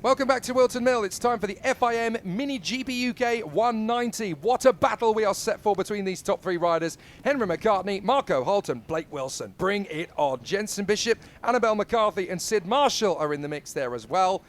Welcome back to Whilton Mill. It's time for the FIM MiniGP UK 190. What a battle we are set for between these top three riders. Henry McCartney, Marco Holt and Blake Wilson. Bring it on. Jenson Bishop, Annabelle McCarthy and Sid Marshall are in the mix there as well.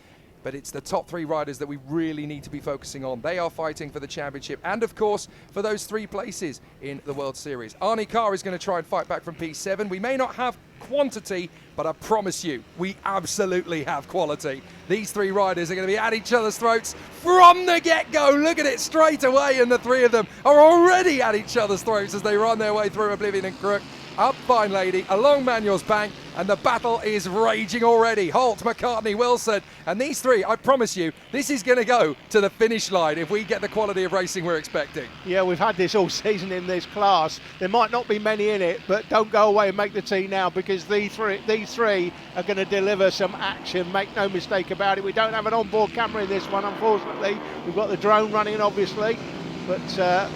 But it's the top three riders that we really need to be focusing on. They are fighting for the championship and, of course, for those 3 places in the World Series. Arnie Carr is going to try and fight back from P7. We may not have quantity, but I promise you, we absolutely have quality. These 3 riders are going to be at each other's throats from the get-go. Look at it straight away, and the 3 of them are already at each other's throats as they run their way through Oblivion and Crook. Up Fine Lady, along Manuel's Bank, and the battle is raging already. Holt, McCartney, Wilson, and these 3, I promise you, this is going to go to the finish line if we get the quality of racing we're expecting. Yeah, we've had this all season in this class. There might not be many in it, but don't go away and make the tee now, because these three are going to deliver some action. Make no mistake about it. We don't have an onboard camera in this one, unfortunately. We've got the drone running, obviously, but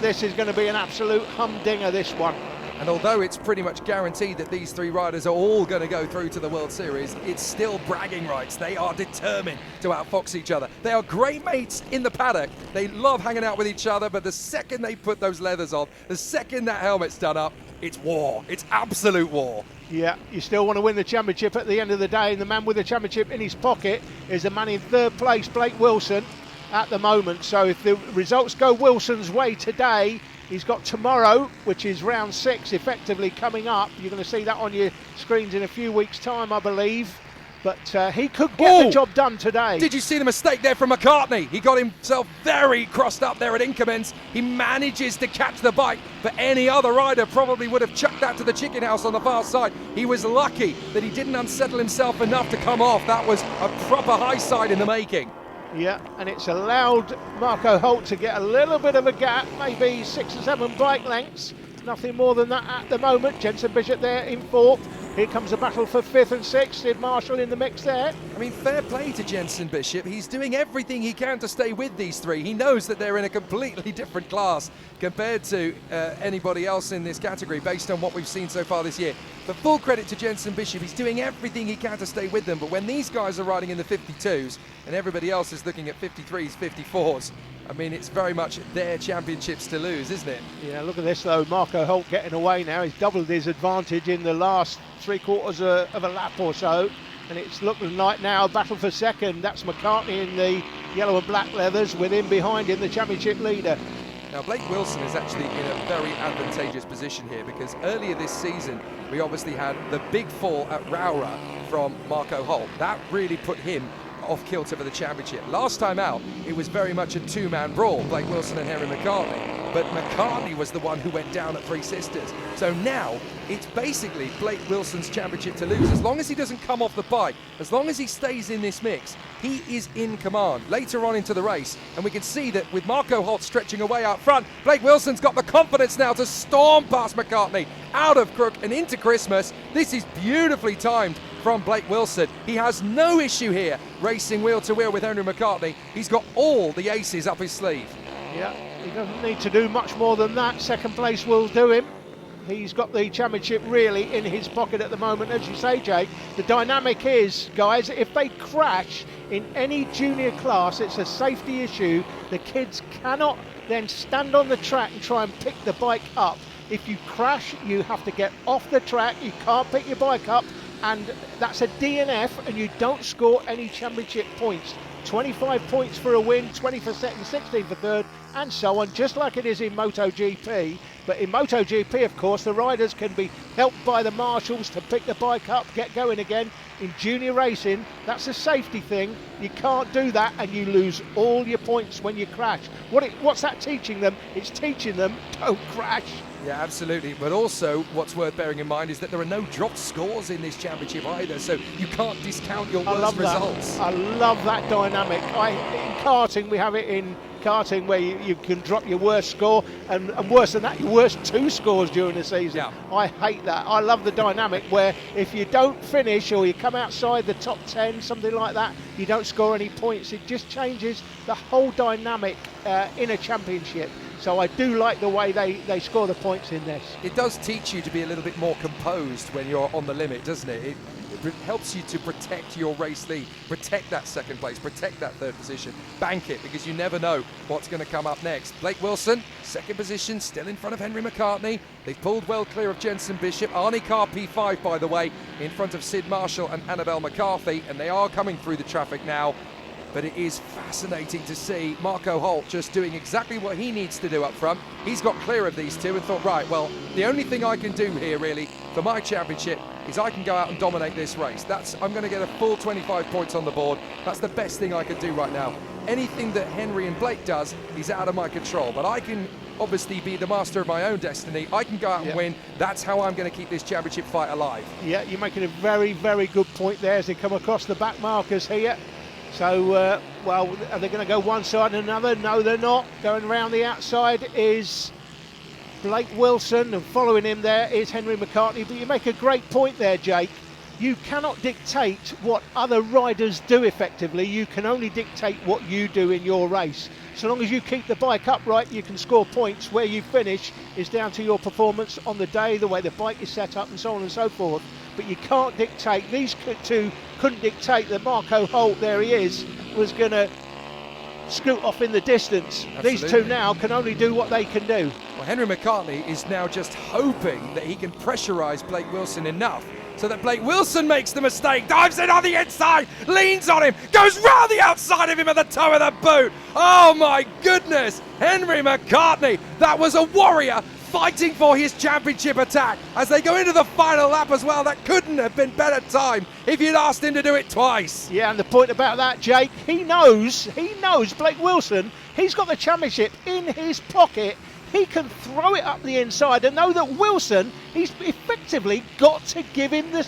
this is going to be an absolute humdinger, this one. And although it's pretty much guaranteed that these 3 riders are all going to go through to the World Series, it's still bragging rights. They are determined to outfox each other. They are great mates in the paddock. They love hanging out with each other, but the second they put those leathers on, the second that helmet's done up, it's war. It's absolute war. Yeah, you still want to win the championship at the end of the day, and the man with the championship in his pocket is the man in 3rd place, Blake Wilson, at the moment. So if the results go Wilson's way today, he's got tomorrow, which is round 6, effectively coming up. You're going to see that on your screens in a few weeks' time, I believe. But he could get the job done today. Did you see the mistake there from McCartney? He got himself very crossed up there at Incommense. He manages to catch the bike, but any other rider probably would have chucked that to the chicken house on the far side. He was lucky that he didn't unsettle himself enough to come off. That was a proper high side in the making. Yeah, and it's allowed Marco Holt to get a little bit of a gap, maybe 6 or 7 bike lengths. Nothing more than that at the moment. Jenson Bishop there in 4th. Here comes a battle for 5th and 6th. Sid Marshall in the mix there. I mean, fair play to Jenson Bishop. He's doing everything he can to stay with these 3. He knows that they're in a completely different class compared to anybody else in this category based on what we've seen so far this year. But full credit to Jenson Bishop. He's doing everything he can to stay with them. But when these guys are riding in the 52s and everybody else is looking at 53s, 54s, I mean, it's very much their championships to lose, isn't it? Yeah, look at this though. Marco Holt getting away now. He's doubled his advantage in the last 3/4 of a lap or so. And it's looking like now a battle for 2nd. That's McCartney in the yellow and black leathers, with him behind him, the championship leader. Now, Blake Wilson is actually in a very advantageous position here, because earlier this season, we obviously had the big fall at Rowra from Marco Holt. That really put him off kilter for the championship. Last time out, it was very much a 2-man brawl, Blake Wilson and Henry McCartney. But McCartney was the one who went down at 3 Sisters. So now, it's basically Blake Wilson's championship to lose. As long as he doesn't come off the bike, as long as he stays in this mix, he is in command later on into the race. And we can see that with Marco Holt stretching away out front, Blake Wilson's got the confidence now to storm past McCartney out of Crook and into Christmas. This is beautifully timed from Blake Wilson. He has no issue here racing wheel to wheel with Henry McCartney. He's got all the aces up his sleeve. Yeah, he doesn't need to do much more than that. 2nd place will do him. He's got the championship really in his pocket at the moment. As you say, Jake, the dynamic is, guys, if they crash in any junior class, it's a safety issue. The kids cannot then stand on the track and try and pick the bike up. If you crash, you have to get off the track. You can't pick your bike up, and that's a DNF, and you don't score any championship points. 25 points for a win, 20 for 2nd, 16 for 3rd, and so on, just like it is in MotoGP. But in MotoGP, of course, the riders can be helped by the marshals to pick the bike up, get going again. In junior racing, that's a safety thing. You can't do that, and you lose all your points when you crash. What's that teaching them? It's teaching them, don't crash. Yeah, absolutely. But also, what's worth bearing in mind is that there are no dropped scores in this championship either, so you can't discount your worst results. I love that dynamic. In karting, we have it in karting where you can drop your worst score, and worse than that, your worst 2 scores during the season. Yeah. I hate that. I love the dynamic where if you don't finish or you come outside the top 10, something like that, you don't score any points. It just changes the whole dynamic in a championship. So I do like the way they score the points in this. It does teach you to be a little bit more composed when you're on the limit, doesn't it? It helps you to protect your race lead, protect that second place, protect that third position, bank it, because you never know what's going to come up next. Blake Wilson, second position, still in front of Henry McCartney. They've pulled well clear of Jensen Bishop. Arnie Carr P5, by the way, in front of Sid Marshall and Annabelle McCarthy, and they are coming through the traffic now. But it is fascinating to see Marco Holt just doing exactly what he needs to do up front. He's got clear of these two and thought, right, well, the only thing I can do here really for my championship is I can go out and dominate this race. I'm going to get a full 25 points on the board. That's the best thing I can do right now. Anything that Henry and Blake does is out of my control, but I can obviously be the master of my own destiny. I can go out and win. That's how I'm going to keep this championship fight alive. Yeah, you're making a very, very good point there as they come across the back markers here. So, well, are they going to go one side and another? No, they're not. Going around the outside is Blake Wilson, and following him there is Henry McCartney. But you make a great point there, Jake. You cannot dictate what other riders do effectively. You can only dictate what you do in your race. So long as you keep the bike upright, you can score points. Where you finish is down to your performance on the day, the way the bike is set up, and so on and so forth. But you can't dictate. These two couldn't dictate that Marco Holt, there he is, was going to scoot off in the distance. Absolutely. These two now can only do what they can do. Well, Henry McCartney is now just hoping that he can pressurise Blake Wilson enough so that Blake Wilson makes the mistake, dives in on the inside, leans on him, goes round the outside of him at the toe of the boot. Oh my goodness, Henry McCartney, that was a warrior fighting for his championship attack as they go into the final lap as well. That couldn't have been better time if you'd asked him to do it twice. Yeah, and the point about that, Jake, he knows Blake Wilson, he's got the championship in his pocket. He can throw it up the inside and know that Wilson, he's effectively got to give him the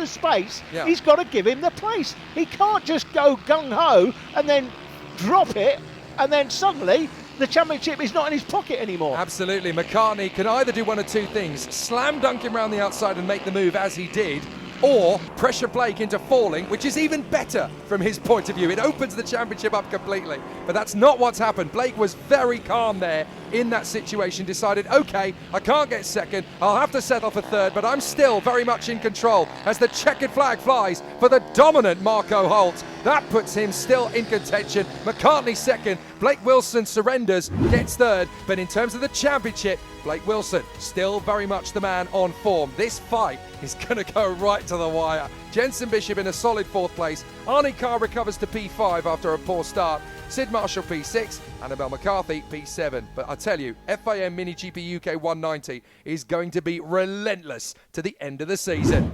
space. Yeah. He's got to give him the place. He can't just go gung-ho and then drop it and then suddenly the championship is not in his pocket anymore. Absolutely. McCartney can either do one of two things: slam dunk him around the outside and make the move as he did, or pressure Blake into falling, which is even better from his point of view. It opens the championship up completely. But that's not what's happened. Blake was very calm there in that situation, decided, okay, I can't get second, I'll have to settle for third, but I'm still very much in control as the checkered flag flies for the dominant Marco Holt. That puts him still in contention. McCartney second, Blake Wilson surrenders, gets third, but in terms of the championship, Blake Wilson still very much the man on form. This fight is going to go right to the wire. Jensen Bishop in a solid fourth place. Arnie Carr recovers to P5 after a poor start. Sid Marshall P6, Annabelle McCarthy P7. But I tell you, FIM MiniGP UK 190 is going to be relentless to the end of the season.